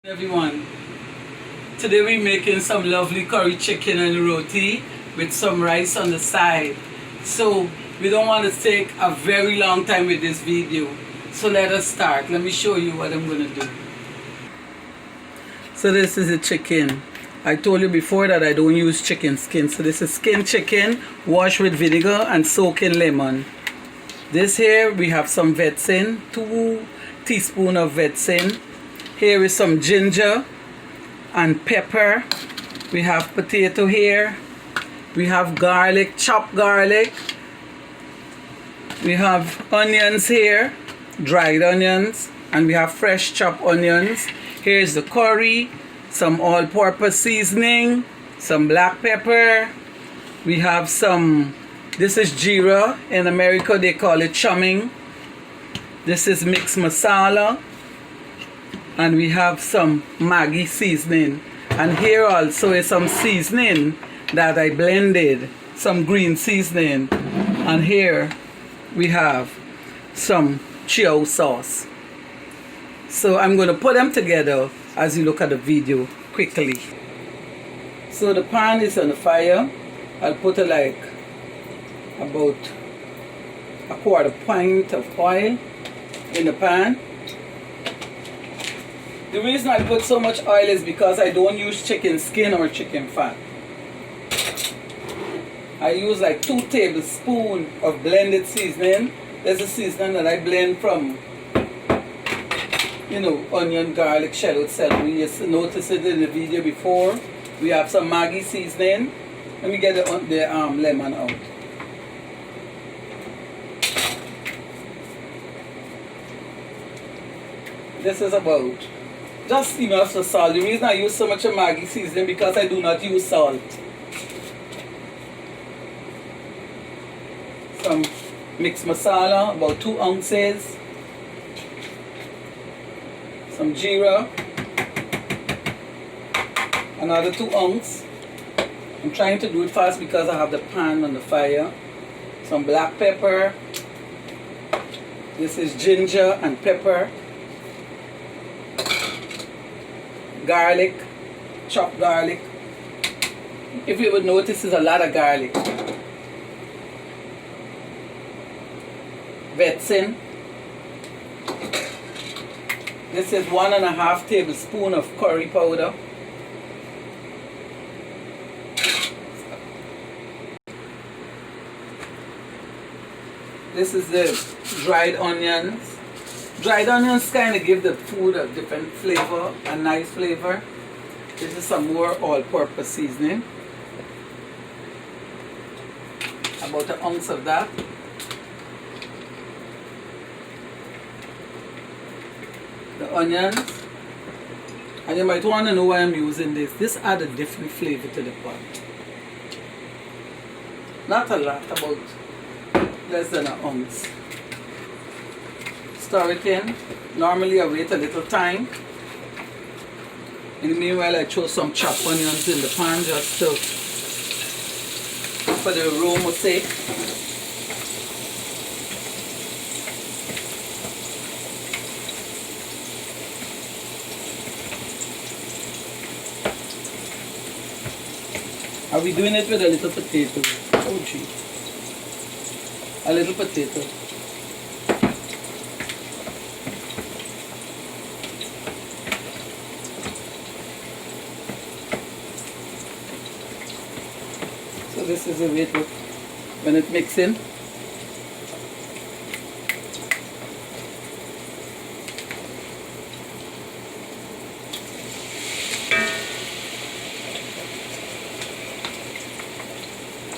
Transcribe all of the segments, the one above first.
Everyone, today we're making some lovely curry chicken and roti with some rice on the side. So we don't want to take a very long time with this video, so let us start. Let me show you what I'm going to do. So this is the chicken. I told you before that I don't use chicken skin, so this is skin chicken washed with vinegar and soaked in lemon. This here we have some vetsin, 2 teaspoons of vetsin. Here is some ginger and pepper. We have potato here. We have garlic, chopped garlic. We have onions here, dried onions, and we have fresh chopped onions. Here's the curry, some all-purpose seasoning, some black pepper. We have some, this is jeera. In America they call it chumming. This is mixed masala. And we have some Maggi seasoning. And here also is some seasoning that I blended, some green seasoning. And here we have some chow sauce. So I'm going to put them together as you look at the video quickly. So the pan is on the fire. I'll put like about a quarter pint of oil in the pan. The reason I put so much oil is because I don't use chicken skin or chicken fat. I use like 2 tablespoons of blended seasoning. There's a seasoning that I blend from, onion, garlic, shallot, celery. You noticed it in the video before. We have some Maggi seasoning. Let me get the lemon out. This is about just enough of salt. The reason I use so much of Maggi seasoning because I do not use salt. Some mixed masala, about 2 ounces. Some jeera, another 2 ounces. I'm trying to do it fast because I have the pan on the fire. Some black pepper. This is ginger and pepper. Garlic, chopped garlic. If you would notice, there's a lot of garlic. Vetsin. This is 1.5 tablespoons of curry powder. This is the dried onions. Dried onions kind of give the food a different flavor, a nice flavor. This is some more all-purpose seasoning. About 1 ounce of that. The onions. And you might want to know why I'm using this. This adds a different flavor to the pot. Not a lot, about less than 1 ounce. Stir it in. Normally I wait a little time. In the meanwhile I throw some chopped onions in the pan just to, for the aroma's sake. Are we doing it with a little potato? Oh gee. A little potato. So this is the way it looks when it mixes in.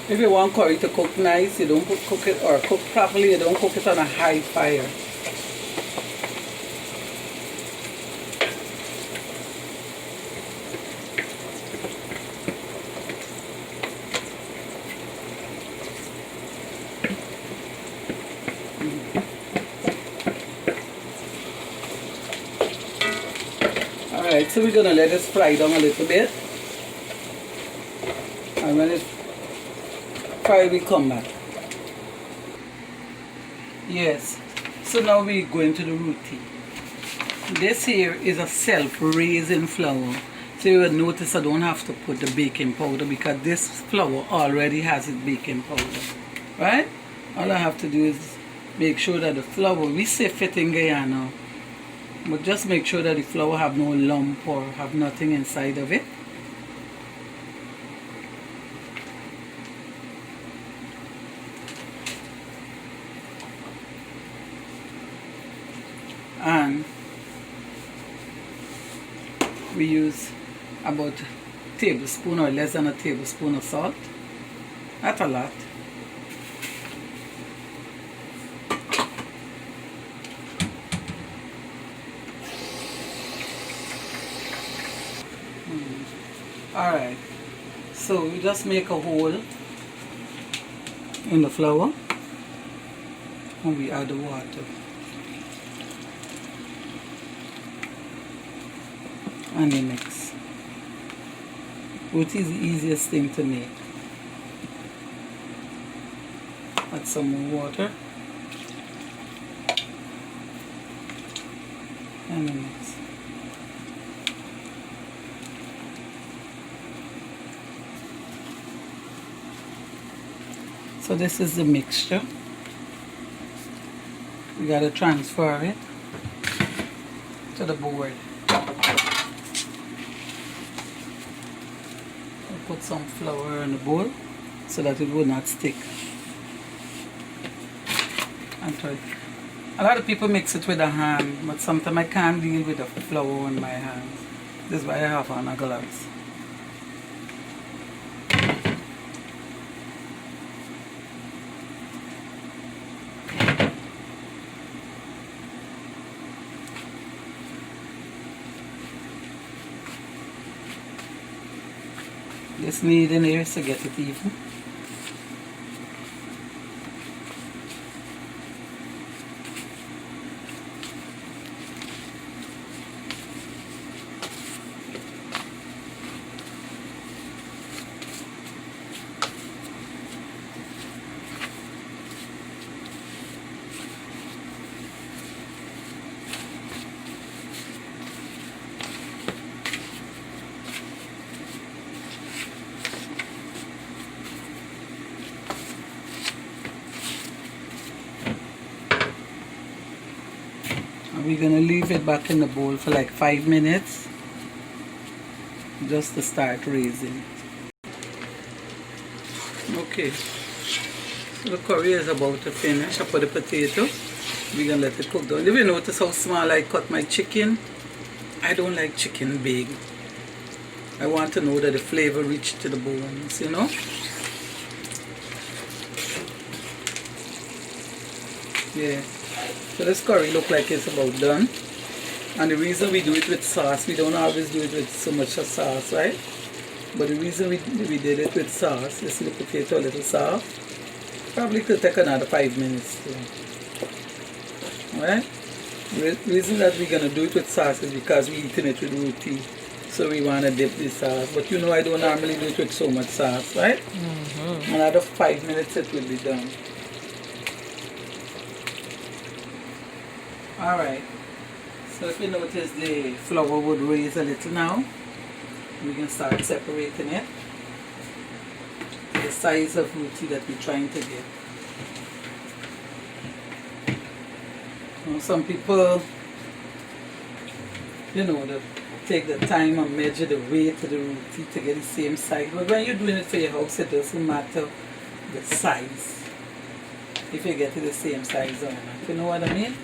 If you want curry to cook nice, you don't cook it, or cook properly, you don't cook it on a high fire. Alright, so we're going to let this fry down a little bit. And when it's fried, we come back. Yes, so now we go into the roti. This here is a self-raising flour. So you will notice I don't have to put the baking powder because this flour already has its baking powder. Right? All I have to do is make sure that the flour, we say fit in Guyana, but just make sure that the flour have no lump or have nothing inside of it. And we use about a tablespoon or less than a tablespoon of salt. That's a lot. Alright, so we just make a hole in the flour and we add the water. And we mix. Roti is the easiest thing to make. Add some more water and we mix. So this is the mixture. We gotta transfer it to the board. Put some flour in the bowl so that it will not stick. And try. A lot of people mix it with a hand, but sometimes I can't deal with the flour in my hands. This is why I have on a gloves. This need in here to get it even. We're going to leave it back in the bowl for like 5 minutes just to start raising. Okay, so the curry is about to finish. I put the potato. We're going to let it cook down. If you notice how small I cut my chicken, I don't like chicken big. I want to know that the flavor reach to the bones, you know. Yeah. So this curry look like it's about done. And the reason we do it with sauce, we don't always do it with so much of sauce, right? But the reason we did it with sauce, you see the potato a little soft. Probably could take another 5 minutes too. Alright? The reason that we're going to do it with sauce is because we're eating it with roti. So we want to dip this sauce. But you know I don't normally do it with so much sauce, right? Mm-hmm. Another 5 minutes it will be done. Alright, so if you notice the flour would raise a little now, we can start separating it to the size of roti that we're trying to get. You know, some people, you know, they take the time and measure the weight of the roti to get the same size. But when you're doing it for your house, it doesn't matter the size, if you get it the same size or not. You know what I mean?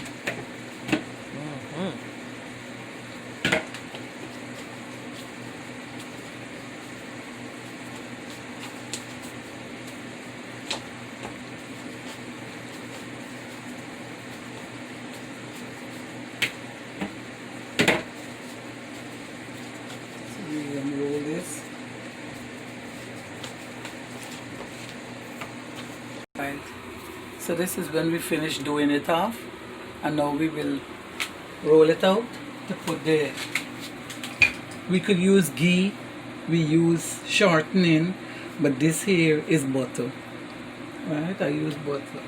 Roll this. Right. So this is when we finish doing it off, and now we will roll it out to put the, we could use ghee, we use shortening, but this here is butter. Right, I use butter.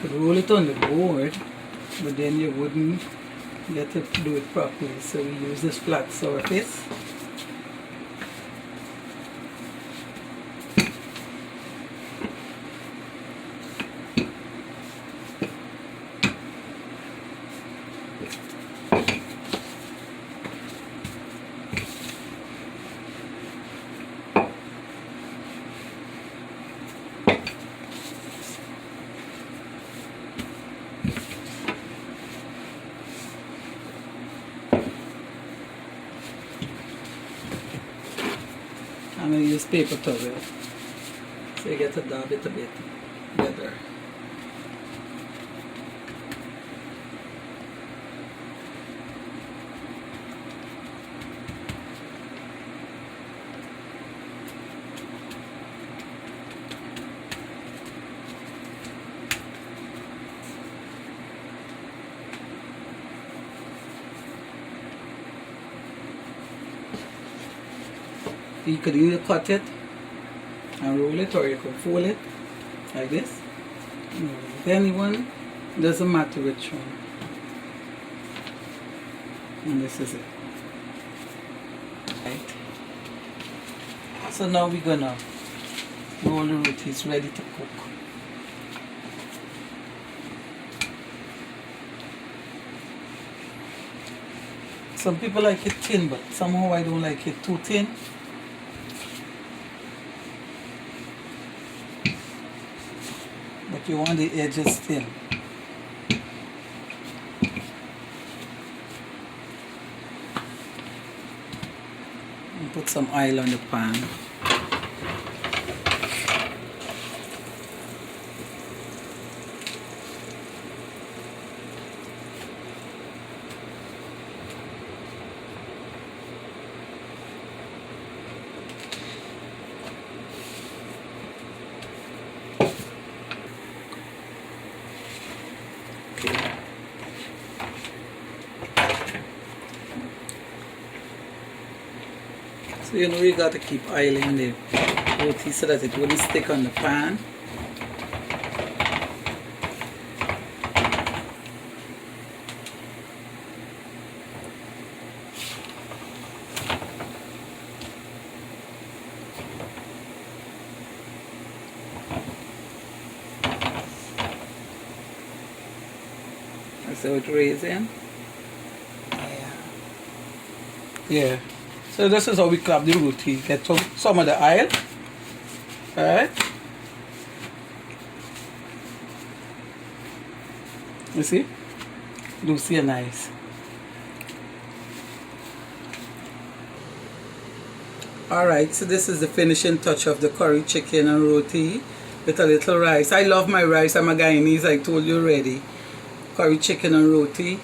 could roll it on the board, but then you wouldn't get to do it properly. So we use this flat surface. I'm going to use paper towel so you get to dab it a bit better. You could either cut it and roll it, or you could fold it like this. Anyone, doesn't matter which one. And this is it. Right. So now we're gonna roll the roti. It's ready to cook. Some people like it thin, but somehow I don't like it too thin. But you want the edges thin. And put some oil on the pan. So you know you got to keep oiling the roti so that it wouldn't stick on the pan. So it's raising. Yeah. So this is how we clap the roti. Get some of the oil. Alright. You see? Juicy and nice. Alright, so this is the finishing touch of the curry chicken and roti with a little rice. I love my rice. I'm a Guyanese, I told you already. Curry chicken and roti.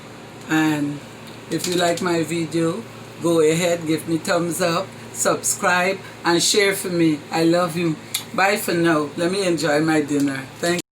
And if you like my video, go ahead, give me thumbs up, subscribe, and share for me. I love you. Bye for now. Let me enjoy my dinner. Thank you.